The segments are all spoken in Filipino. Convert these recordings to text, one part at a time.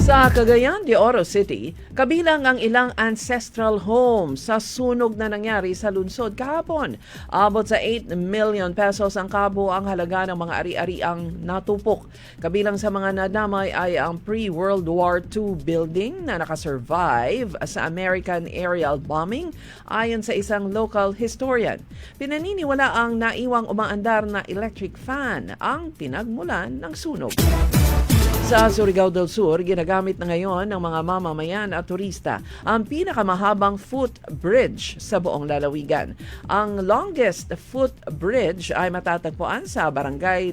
Sa Cagayan de Oro City, kabilang ang ilang ancestral homes sa sunog na nangyari sa lungsod kahapon. Abot sa 8 million pesos ang kabuang halaga ng mga ari-ariang natupok. Kabilang sa mga nadamay ay ang pre-World War II building na nakasurvive sa American aerial bombing ayon sa isang local historian. Pinaniniwala ang naiwang umaandar na electric fan ang pinagmulan ng sunog. Sa Surigao del Sur, ginagamit na ngayon ng mga mamamayan at turista ang pinakamahabang footbridge sa buong lalawigan. Ang longest footbridge ay matatagpuan sa Barangay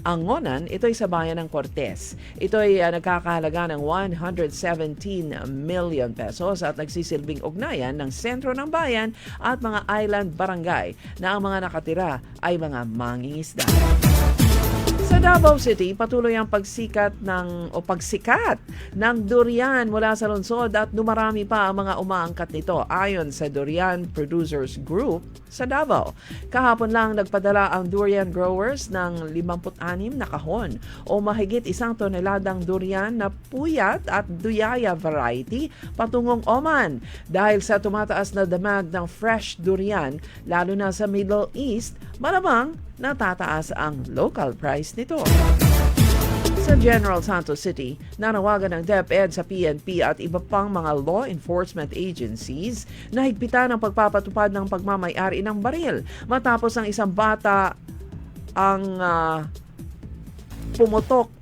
Angonan, ito'y sa bayan ng Cortes. Ito'y nagkakahalaga ng 117 million pesos at nagsisilbing ugnayan ng sentro ng bayan at mga island barangay na ang mga nakatira ay mga mangingisda. Sa Davao City, patuloy ang pagsikat ng durian mula sa lungsod at dumarami pa ang mga umaangkat nito ayon sa Durian Producers Group sa Davao. Kahapon lang nagpadala ang durian growers ng 56 na kahon o mahigit 1 toneladang durian na puyat at duyaya variety patungong Oman dahil sa tumataas na damag ng fresh durian lalo na sa Middle East, malamang natataas ang local price nito. Sa General Santos City, nanawagan ng DepEd sa PNP at iba pang mga law enforcement agencies na higpitan ang pagpapatupad ng pagmamay-ari ng baril matapos ang isang bata ang pumutok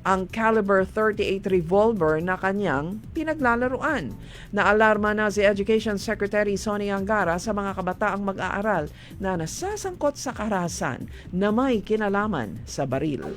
ang caliber 38 revolver na kanyang pinaglalaruan. Naalarma na si Education Secretary Sonny Angara sa mga kabataang mag-aaral na nasasangkot sa karahasan na may kinalaman sa baril.